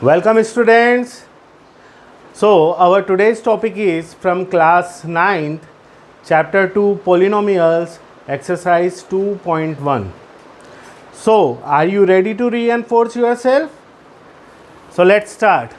Welcome students. So our today's topic is from class 9th chapter 2 polynomials exercise 2.1. So are you ready to reinforce yourself? So let's start.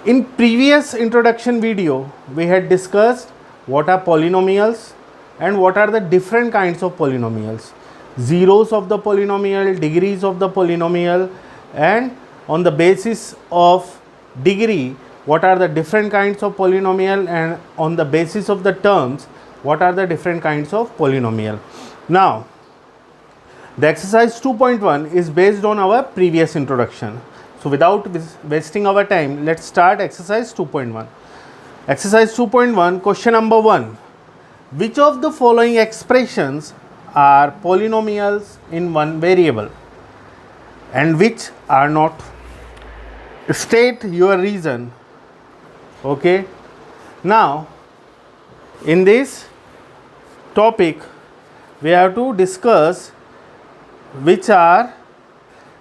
In previous introduction video we had discussed what are polynomials and what are the different kinds of polynomials, zeros of the polynomial, degrees of the polynomial, and on the basis of degree what are the different kinds of polynomial, and on the basis of the terms what are the different kinds of polynomial. Now the exercise 2.1 is based on our previous introduction. So without wasting our time, let's start exercise 2.1. Exercise 2.1, question number 1. Which of the following expressions are polynomials in one variable and which are not? State your reason. Okay. Now in this topic we have to discuss which are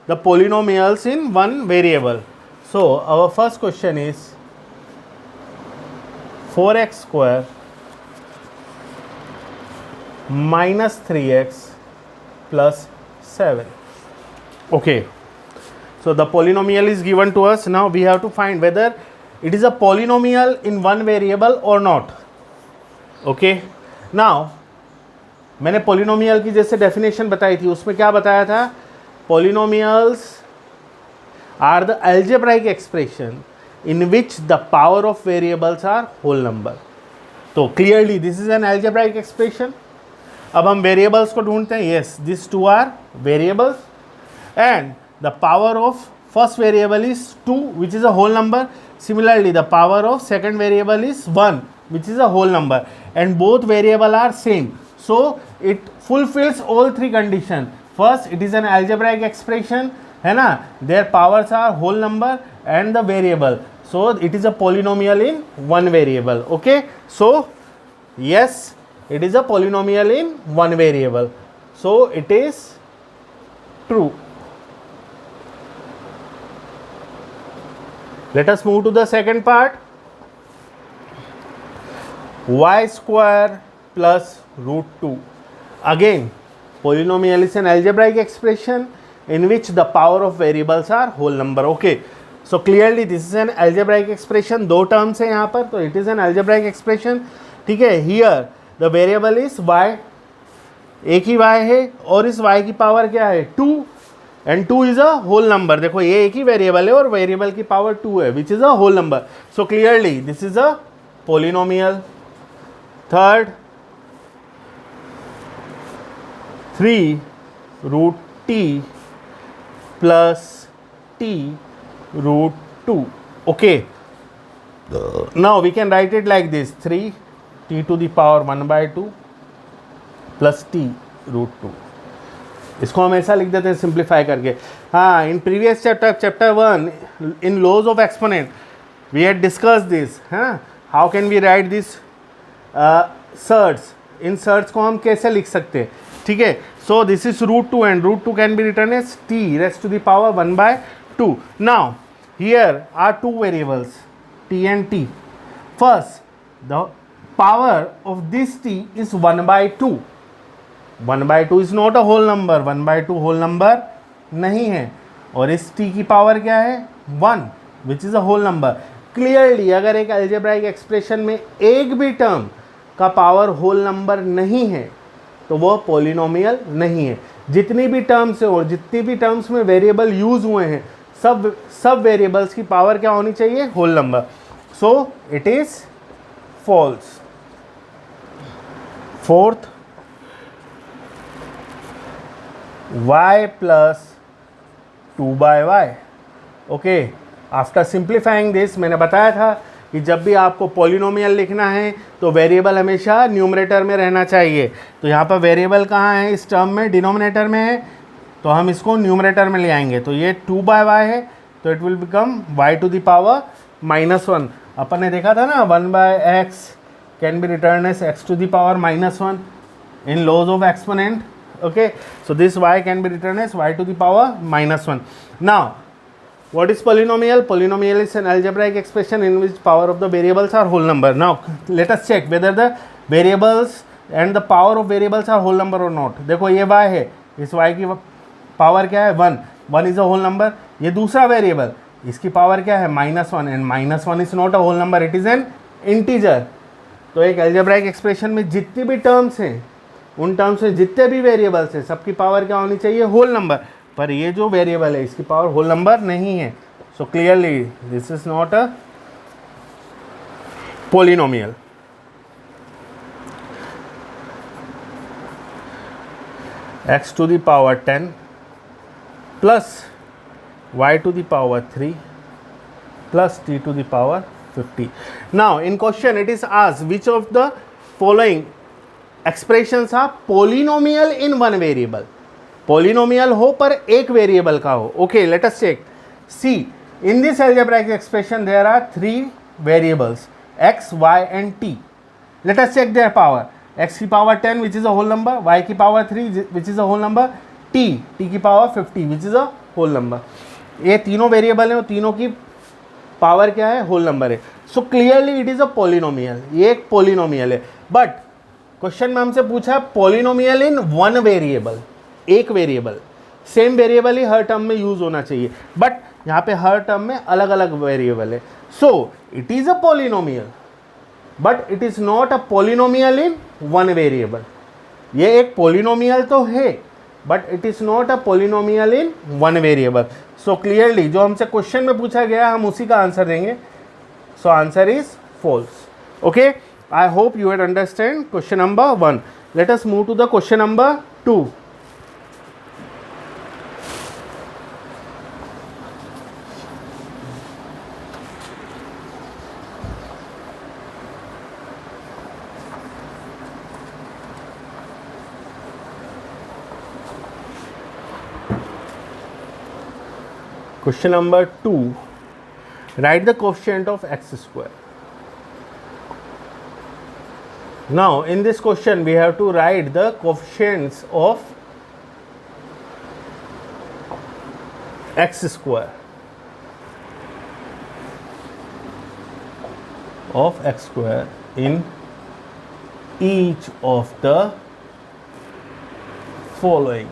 the polynomials in one variable. So our first question is 4x square minus 3x plus 7. Okay. So the polynomial is given to us. Now we have to find whether it is a polynomial in one variable or not. Okay. Now मैंने polynomial की जैसे definition बताई थी, उसमें क्या बताया था? Polynomials are the algebraic expression in which the power of variables are whole number. तो clearly this is an algebraic expression. अब हम variables को ढूंढते हैं. Yes, these two are variables and the power of first variable is 2, which is a whole number. Similarly, the power of second variable is 1, which is a whole number, and both variable are same. So it fulfills all three conditions. First, it is an algebraic expression, है ना? Their powers are whole number and the variable. So it is a polynomial in one variable. Okay. So yes, it is a polynomial in one variable. So it is true. Let us move to the second part. Y square plus root 2. Again, polynomial is an algebraic expression in which the power of variables are whole number. Okay. So clearly this is an algebraic expression. दो terms है यहाँ पर, तो it is an algebraic expression. ठीक है. Here the variable is y. एक ही y है और इस y की पावर क्या है? 2. And 2 is a whole number. देखो ये एक ही वेरिएबल है और वेरिएबल की पावर 2 है, which is a whole number. So clearly this is a polynomial. Third, 3 root t plus t root 2. Okay. Now we can write it like this, 3 t to the power 1/2 plus t root 2. इसको हम ऐसा लिख देते हैं simplify करके. हाँ, in previous chapter 1 in laws of exponent we had discuss this. हाँ, how can we write this surds. इन सर्ट्स को हम कैसे लिख सकते हैं? ठीक है. So this is root 2 and root 2 can be written as t raised to the power 1/2. Now here are two variables t and t. First, the power of this t is 1/2. 1/2 is not a whole number. 1/2 whole number नहीं है. और इस t की power क्या है? 1, which is a whole number. Clearly अगर एक algebraic expression में एक भी टर्म का पावर होल नंबर नहीं है तो वह पॉलिनोमियल नहीं है. जितनी भी टर्म्स है और जितनी भी टर्म्स में वेरिएबल यूज हुए हैं सब वेरिएबल्स की पावर क्या होनी चाहिए? Whole number. So it is false. Fourth, y plus 2/y. Okay. After simplifying this, मैंने बताया था कि जब भी आपको पॉलिनोमियल लिखना है तो वेरिएबल हमेशा न्यूमरेटर में रहना चाहिए. तो यहाँ पर वेरिएबल कहाँ है? इस टर्म में डिनोमिनेटर में है, तो हम इसको न्यूमरेटर में ले आएंगे. तो ये 2/y है, तो it will become y to the power -1. अपन ने देखा था ना 1/x can be written as x to the power -1 in laws of exponent. Okay, so this y can be written as y to the power -1. Now What is polynomial? Polynomial is an algebraic expression in which power of the variables are whole number. Now let us check whether the variables and the power of variables are whole number or not. देखो ये y है, इस y की power क्या है 1, 1 is a whole number. ये दूसरा variable, इसकी पावर क्या है -1 and -1 is not a whole number, it is an integer. तो एक अलजेब्राइक एक्सप्रेशन में जितनी भी टर्म्स हैं, उन टर्म्स में जितने भी वेरिएबल्स हैं, सबकी पावर क्या होनी चाहिए? Whole number. पर ये जो वेरिएबल है इसकी पावर होल नंबर नहीं है. सो clearly this is not a polynomial. x to the power 10 plus y to the power 3 plus t to the power 50. Now in question it is asked which of the following expressions are polynomial in one variable. Polynomial हो पर एक variable का हो. Okay, let us check. See, in this algebraic expression there are three variables x, y and t. Let us check their power. x की power 10 which is a whole number, y की power 3 which is a whole number, t की power 50 which is a whole number. ये तीनों variable हैं और तीनों की power क्या है? होल नंबर है. So clearly it is a polynomial. ये एक पोलिनोमियल है. बट क्वेश्चन में हमसे पूछा पोलिनोमियल इन वन वेरिएबल, एक वेरिएबल. सेम वेरिएबल ही हर टर्म में यूज होना चाहिए, बट यहाँ पे हर टर्म में अलग अलग वेरिएबल है. So it is a polynomial but it is not a polynomial in one variable. ये एक पोलिनोमियल तो है but it is not a polynomial in one variable. So clearly जो हमसे क्वेश्चन में पूछा गया हम उसी का आंसर देंगे. So answer is false. Okay, I hope you had understand question number 1. Let us move to the question number 2. Question number 2. Write the coefficient of x square. Now in this question we have to write the coefficients of x square in each of the following.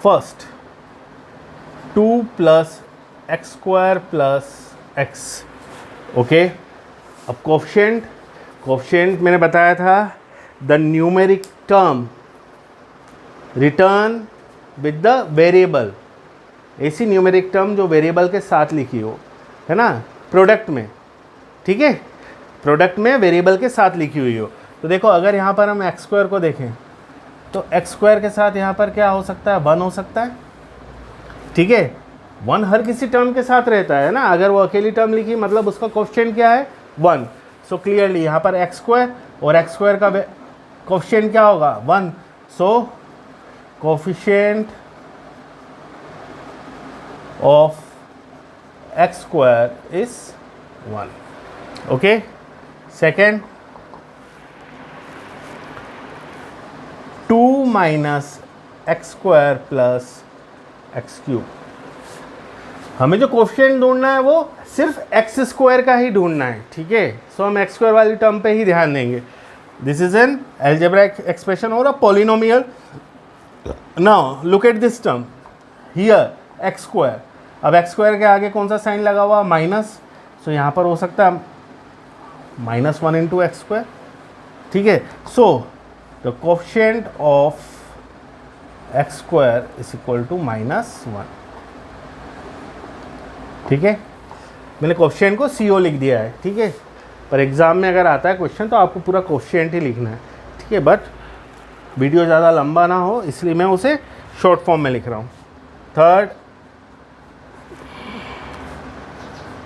First 2 plus x square plus x. Okay, अब coefficient मैंने बताया था the numeric term return with the variable. ऐसी numeric term जो variable के साथ लिखी हो, है ना, प्रोडक्ट में. ठीक है, प्रोडक्ट में वेरिएबल के साथ लिखी हुई हो. तो देखो अगर यहाँ पर हम एक्स स्क्वायर को देखें तो एक्स स्क्वायर के साथ यहाँ पर क्या हो सकता है? 1 हो सकता है. ठीक है, 1 हर किसी टर्म के साथ रहता है ना. अगर वो अकेली टर्म लिखी मतलब उसका कोफिशिएंट क्या है? 1. सो क्लियरली यहाँ पर एक्स स्क्वायर और एक्स स्क्वायर का कोफिशिएंट क्या होगा? 1. So coefficient of x square is 1. Okay, second 2 minus x square plus x cube. हमें जो कोफिशिएंट ढूंढना है वो सिर्फ एक्स स्क्वायर का ही ढूंढना है. ठीक है, सो हम एक्स स्क्वायर वाली टर्म पे ही ध्यान देंगे. This is an algebraic expression और a polynomial. Now look at this term here x square. अब एक्स स्क्वायर के आगे कौन सा साइन लगा हुआ? माइनस. सो यहाँ पर हो सकता है -1 इंटू एक्स स्क्वायर. ठीक है, सो the coefficient of x square is equal to -1. ठीक है, मैंने कोफिशिएंट को CO लिख दिया है. ठीक है, पर एग्ज़ाम में अगर आता है क्वेश्चन तो आपको पूरा कोफिशिएंट ही लिखना है. ठीक है, बट वीडियो ज़्यादा लंबा ना हो इसलिए मैं उसे शॉर्ट फॉर्म में लिख रहा हूँ. Third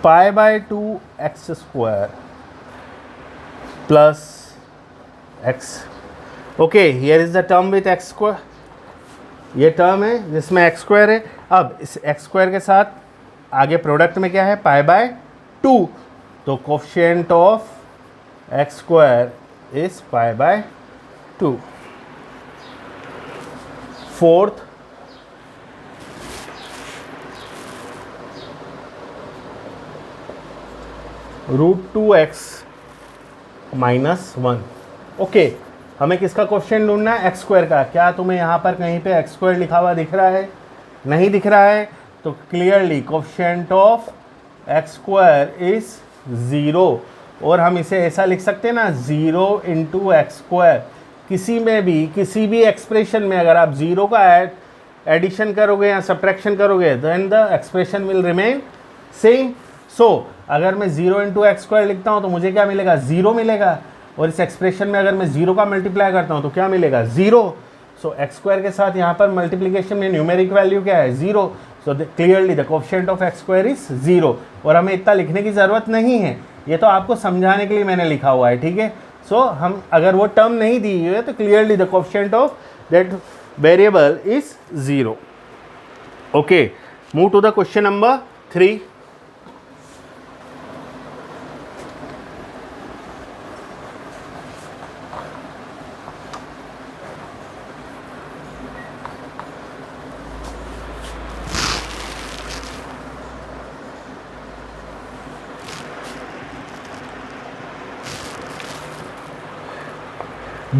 π/2 x square plus x. Okay, here is the term with x square. ये टर्म है जिसमें एक्स स्क्वायर है. अब इस एक्स स्क्वायर के साथ आगे प्रोडक्ट में क्या है? π/2. तो coefficient of x square is π/2. Fourth √2x minus 1। Okay, हमें किसका क्वेश्चन ढूंढना है? एक्स स्क्वायर का। क्या तुम्हें यहाँ पर कहीं पे एक्स स्क्वायर लिखा हुआ दिख रहा है? नहीं दिख रहा है, तो clearly coefficient of x square is 0। और हम इसे ऐसा लिख सकते हैं ना, 0 इंटू एक्स स्क्वायर। किसी में भी, किसी भी एक्सप्रेशन में अगर आप 0 का एडिशन करोगे या सब्ट्रैक्शन करोगे, then the expression will remain same. So अगर मैं 0 इंटू एक्स स्क्वायर लिखता हूँ तो मुझे क्या मिलेगा? 0 मिलेगा। और इस एक्सप्रेशन में अगर मैं 0 का मल्टीप्लाई करता हूँ तो क्या मिलेगा? 0। सो एक्स स्क्वायर के साथ यहाँ पर मल्टीप्लिकेशन में न्यूमेरिक वैल्यू क्या है? 0। So clearly the coefficient of x square is 0। और हमें इतना लिखने की ज़रूरत नहीं है, ये तो आपको समझाने के लिए मैंने लिखा हुआ है, ठीक है। सो हम अगर वो टर्म नहीं दी हुई है तो clearly the coefficient of that variable is 0। Okay, move to the question number 3।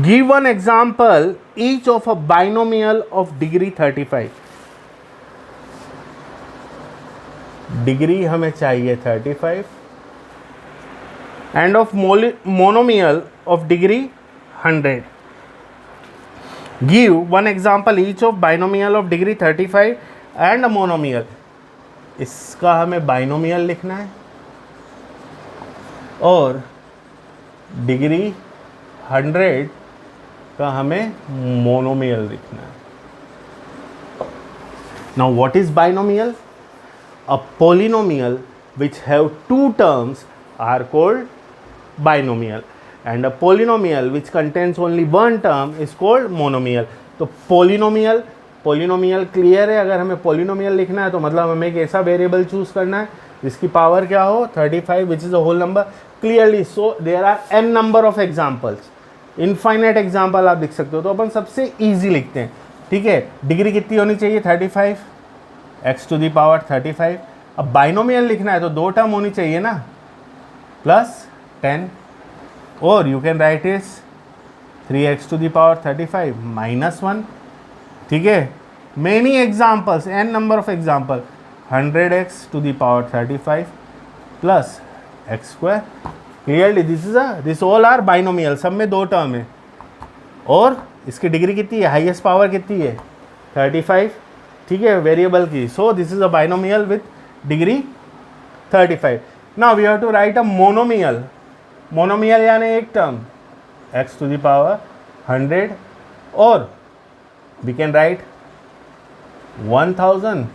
Give one example each of a binomial of degree 35। Degree हमें चाहिए 35 end of monomial of degree 100। Give one example each of binomial of degree 35 and a monomial. इसका हमें binomial लिखना है और degree 100 का हमें monomial लिखना है। Now what is binomial? A polynomial which have two terms are called binomial and a polynomial which contains only one term is called monomial। तो पोलिनोमियल क्लियर है। अगर हमें पोलिनोमियल लिखना है तो मतलब हमें एक ऐसा वेरिएबल चूज करना है जिसकी पावर क्या हो? 35 which is a whole number clearly. So there are n number of examples, infinite example आप लिख सकते हो। तो अपन सबसे ईजी लिखते हैं, ठीक है। डिग्री कितनी होनी चाहिए? 35, x टू दी पावर 35। अब बाइनोमियल लिखना है तो दो टर्म होनी चाहिए ना, प्लस 10, और you can write is 3x to the power 35 minus 1, ठीक है। Many examples, n number of example, 100x to the power 35 plus x square. Clearly this all are binomial, सब में दो टर्म है। और इसकी डिग्री कितनी है? हाईएस्ट पावर कितनी है? 35, ठीक है, वेरिएबल की। So this is a binomial with degree 35। Now we have to write a monomial. Monomial यानी एक term, x to the power 100, और we can write 1000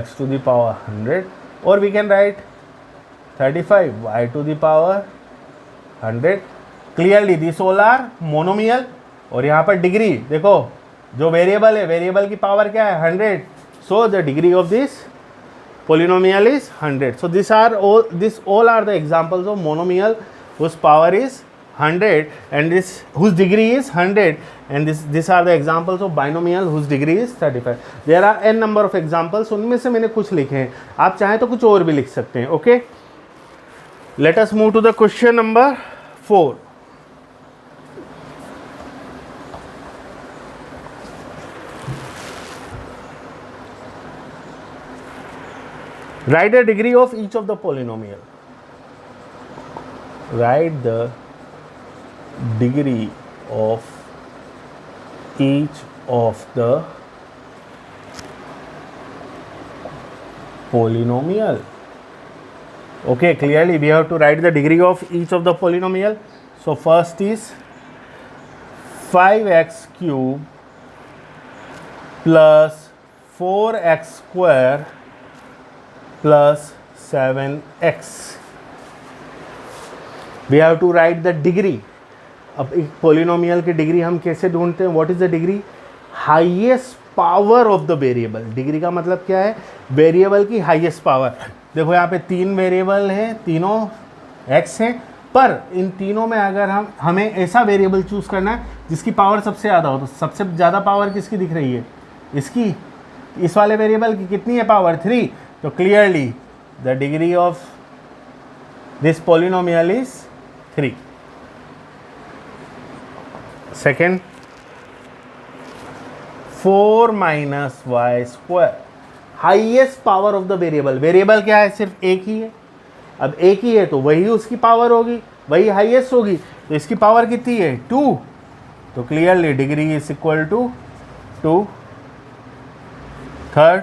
x to the power 100, और we can write 35 y to the power 100। Clearly this all are monomial. और यहाँ पर degree देखो, जो variable है, वेरिएबल की पावर क्या है? 100। So the degree of this polynomial is 100. So this all are the examples of monomial whose power is 100 and whose degree is 100, and these are the examples of binomial whose degree is 35. There are n number of examples, उनमें से मैंने कुछ लिखे हैं, आप चाहें तो कुछ और भी लिख सकते हैं। Okay, let us move to the question number 4. Write the degree of each of the polynomial. Write the degree of each of the polynomial. Okay, clearly we have to write the degree of each of the polynomial. So first is 5x cube plus 4x square plus 7x. We have to write the degree. अब एक polynomial की degree हम कैसे ढूंढते हैं? What is the degree? Highest power of the variable. Degree का मतलब क्या है? वेरिएबल की हाईएस्ट पावर। देखो यहाँ पे 3 वेरिएबल हैं, तीनों x हैं, पर इन तीनों में अगर हमें ऐसा वेरिएबल चूज करना है जिसकी पावर सबसे ज़्यादा हो, तो सबसे ज़्यादा पावर किसकी दिख रही है? इसकी, इस वाले वेरिएबल की कितनी है पावर 3, तो clearly the degree of this polynomial is 3. Second, 4 minus y square, highest power of the variable. Variable क्या है, सिर्फ एक ही है. अब एक ही है तो वही उसकी पावर होगी, वही हाईएस्ट होगी. तो इसकी पावर कितनी है, 2. तो clearly degree is equal to 2. Third,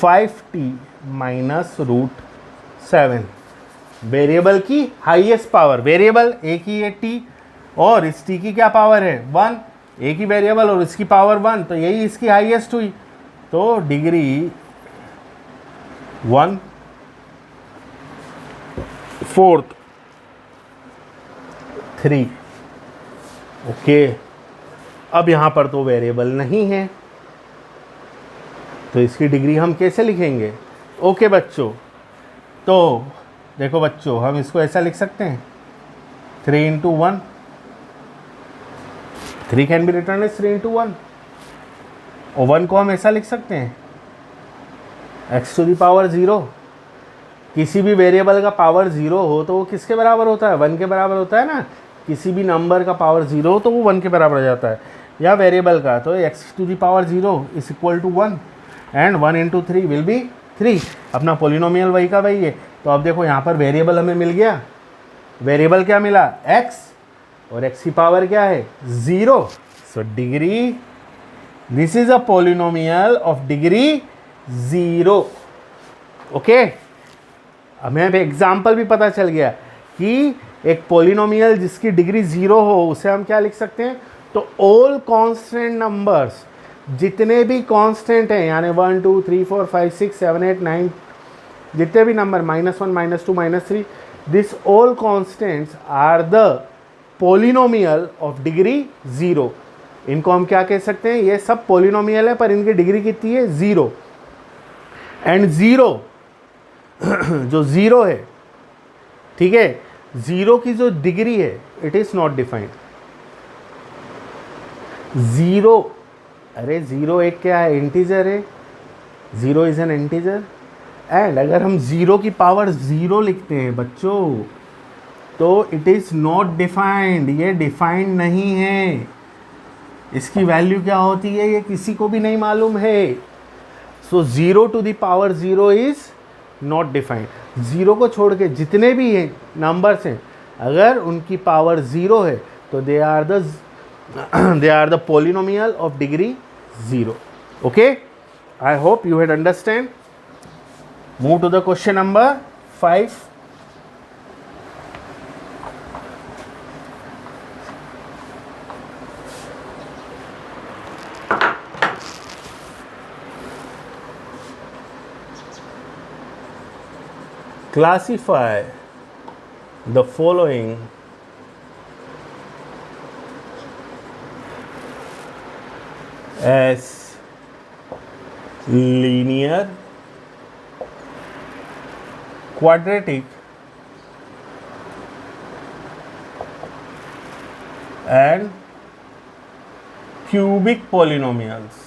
5t minus root 7. Variable की हाईएस्ट पावर, वेरिएबल एक ही है t, और इस t की क्या पावर है, 1. एक ही वेरिएबल और इसकी पावर 1, तो यही इसकी हाईएस्ट हुई. तो डिग्री 1. फोर्थ 3. ओके, अब यहाँ पर तो वेरिएबल नहीं है, तो इसकी डिग्री हम कैसे लिखेंगे. ओके बच्चों, तो देखो बच्चों, हम इसको ऐसा लिख सकते हैं 3 into 1. 3 can be written as 3 into 1. और 1 को हम ऐसा लिख सकते हैं x टू द पावर 0. किसी भी वेरिएबल का पावर 0 हो तो वो किसके बराबर होता है, 1 के बराबर होता है ना. किसी भी नंबर का पावर 0 हो तो वो 1 के बराबर हो जाता है, या वेरिएबल का. तो x to the power 0 is equal to 1 and 1 into 3 will be 3. अपना पोलिनोमियल वही का वही है. तो अब देखो यहाँ पर वेरिएबल हमें मिल गया. वेरिएबल क्या मिला, x, और x की पावर क्या है, 0. So degree, this is a polynomial of degree 0. Okay, हमें एग्जाम्पल भी पता चल गया कि एक पोलिनोमियल जिसकी डिग्री 0 हो उसे हम क्या लिख सकते हैं. तो ऑल कांस्टेंट नंबर्स, जितने भी कांस्टेंट हैं, यानी 1 2 3 4 5 6 7 8 9, जितने भी नंबर, -1 -2 -3, this all constants are the polynomial of degree 0. इनको हम क्या कह सकते हैं, ये सब पोलिनोमियल है पर इनकी डिग्री कितनी है, 0. एंड 0 जो 0 है, ठीक है, 0 की जो डिग्री है, इट इज नॉट डिफाइंड. 0, अरे 0 एक क्या है, इंटीजर है. 0 इज एन इंटीजर. एंड अगर हम 0 की पावर 0 लिखते हैं बच्चों, तो इट इज नॉट डिफाइंड. ये डिफाइंड नहीं है. इसकी वैल्यू क्या होती है ये किसी को भी नहीं मालूम है. So 0 to the power 0 is not defined. 0 को छोड़ के जितने भी हैं नंबर्स हैं, अगर उनकी पावर 0 है तो they are the polynomial of degree 0. Okay, I hope you had understand. Move to the question number 5. Classify the following as linear, quadratic, and cubic polynomials.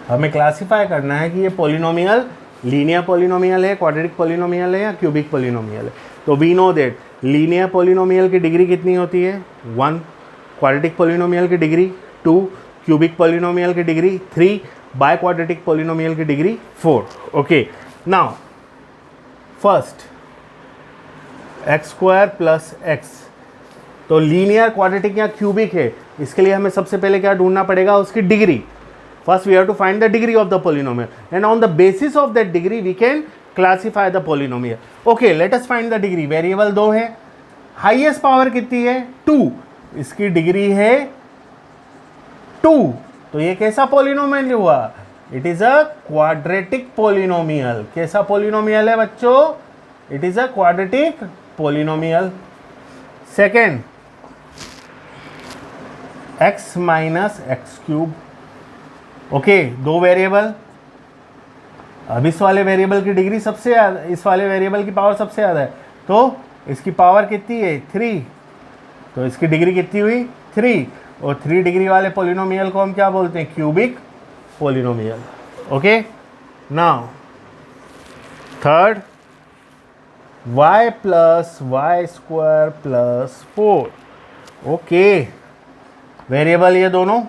हमें क्लासिफाई करना है कि ये पॉलिनोमियल लीनियर पॉलिनोमियल है, quadratic polynomial है या cubic polynomial है. तो we know that linear polynomial की डिग्री कितनी होती है, 1. क्वाड्रेटिक पॉलिनोमियल की डिग्री 2. क्यूबिक पॉलिनोमियल की डिग्री 3. बाय क्वाड्रेटिक पॉलिनोमियल की degree 4. Okay, now first x square plus x. तो लीनियर, क्वाड्रेटिक या क्यूबिक है, इसके लिए हमें सबसे पहले क्या ढूंढना पड़ेगा, उसकी degree. First we have to find the degree of the polynomial, and on the basis of that degree we can classify the polynomial. Okay, let us find the degree. Variable 2 है, हाईएस्ट पावर कितनी है, 2. इसकी degree है 2. तो ये कैसा polynomial हुआ, it is a quadratic polynomial. कैसा पॉलिनोमियल है बच्चों, it is a quadratic polynomial. Second, x minus x cube. Okay, 2 variable. अब इस वाले वेरिएबल की डिग्री सबसे ज़्यादा, इस वाले वेरिएबल की पावर सबसे ज़्यादा है, तो इसकी पावर कितनी है, 3. तो इसकी डिग्री कितनी हुई 3, और 3 डिग्री वाले पोलिनोमियल को हम क्या बोलते हैं, cubic polynomial. Okay, now third, y plus y square plus 4। Okay, variable ये दोनों।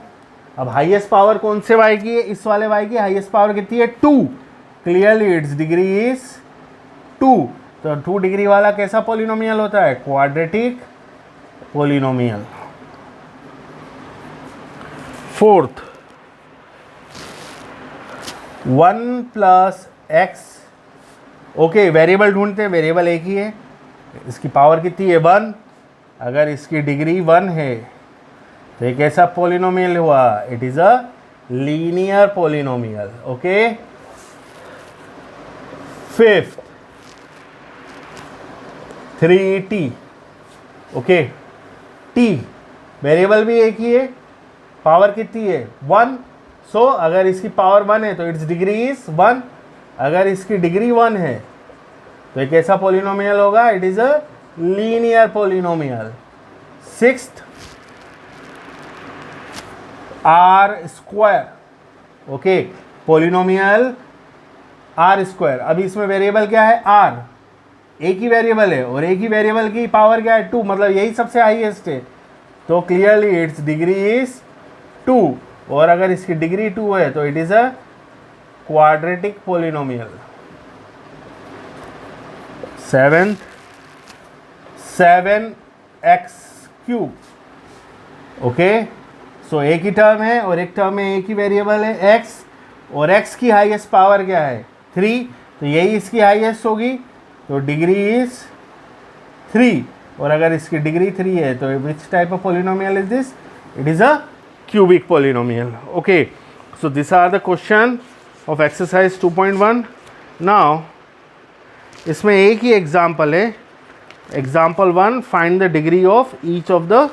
अब हाईएस्ट पावर कौन से y की है, इस वाले y की हाईएस्ट पावर कितनी है 2, क्लियरली इट्स डिग्री इज 2। तो 2 डिग्री वाला कैसा पोलिनोमियल होता है, quadratic polynomial. Fourth, 1 plus x. Okay, variable ढूंढते हैं, वेरिएबल एक ही है, इसकी पावर कितनी है 1, अगर इसकी डिग्री 1 है तो एक ऐसा पोलिनोमियल हुआ, it is a linear polynomial. Okay, fifth 3t। Okay, t variable भी एक ही है, पावर कितनी है 1, सो अगर इसकी पावर 1 है तो इट्स डिग्री इज 1, अगर इसकी डिग्री 1 है तो एक ऐसा पोलिनोमियल होगा, it is a linear polynomial. Sixth, r square. Okay, polynomial r square. अभी इसमें वेरिएबल क्या है आर, एक ही वेरिएबल है और एक ही वेरिएबल की पावर क्या है 2, मतलब यही सबसे हाईएस्ट है, तो क्लियरली इट्स डिग्री इज 2, और अगर इसकी डिग्री 2 है तो it is a quadratic polynomial. Seventh, 7x cube. Okay, so एक ही टर्म है और एक टर्म में एक ही वेरिएबल है x, और x की हाईएस्ट पावर क्या है 3, तो यही इसकी हाईएस्ट होगी, तो डिग्री इज 3, और अगर इसकी डिग्री 3 है तो which type of polynomial is this, it is a cubic polynomial. Okay, so these are the question of exercise 2.1. now इसमें एक ही एग्जाम्पल है, example 1, find the degree of each of the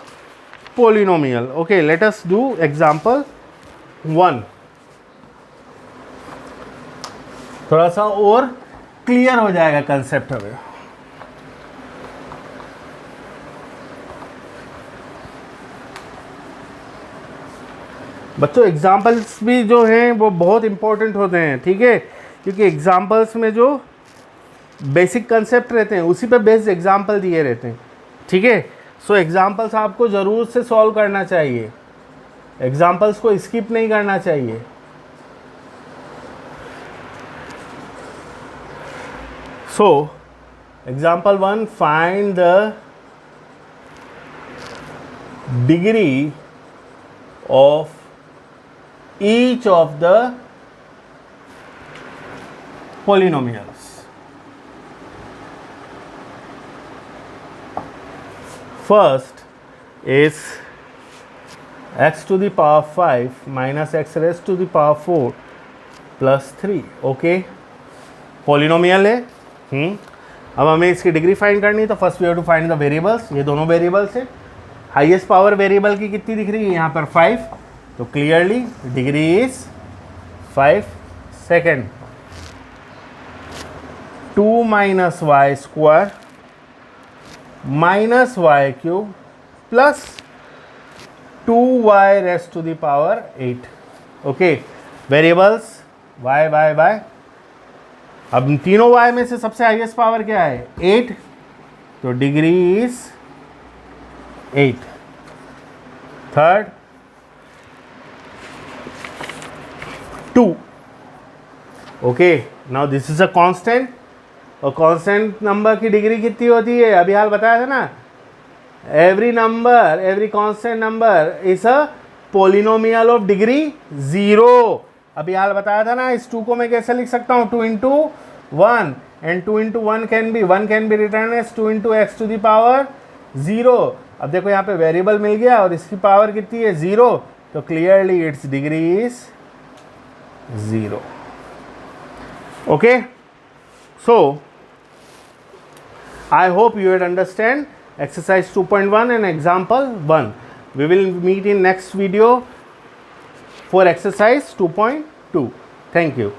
polynomial. Okay, let us do example 1, थोड़ा सा और clear हो जाएगा concept हमें। बच्चों एग्जाम्पल्स भी जो हैं वो बहुत इंपॉर्टेंट होते हैं, ठीक है, क्योंकि एग्जाम्पल्स में जो बेसिक कंसेप्ट रहते हैं उसी पे बेस्ड एग्जाम्पल दिए रहते हैं, ठीक है। सो एग्जाम्पल्स आपको ज़रूर से सॉल्व करना चाहिए, एग्जाम्पल्स को स्किप नहीं करना चाहिए। So example 1, find the degree of each of the polynomials. First is x to the power 5 minus x raised to the power 4 plus 3. Okay, polynomial है। अब हमें इसकी डिग्री फाइंड करनी है, तो first we have to find the variables. ये दोनों variables है, हाईएस्ट पावर वेरिएबल की कितनी दिख रही है यहाँ पर 5, तो clearly degree is 5। Second, 2 minus y square minus y cube plus 2y raised to the power 8। Okay, variables y y y। अब तीनों y में से सबसे हाईएस्ट पावर क्या है 8, तो degree is 8। Third, 2। Okay, now this is a constant, और constant number की डिग्री कितनी होती है, अभी हाल बताया था ना, every number, every constant number is a polynomial of degree 0। अभी हाल बताया था ना, इस 2 को मैं कैसे लिख सकता हूँ, 2 into 1, and 2 into 1 can be written as 2 into x to the power 0। अब देखो यहाँ पे वेरिएबल मिल गया और इसकी पावर कितनी है 0, तो clearly it's degree is 0। Okay, so I hope you had understand exercise 2.1 and example 1. We will meet in next video for exercise 2.2. Thank you.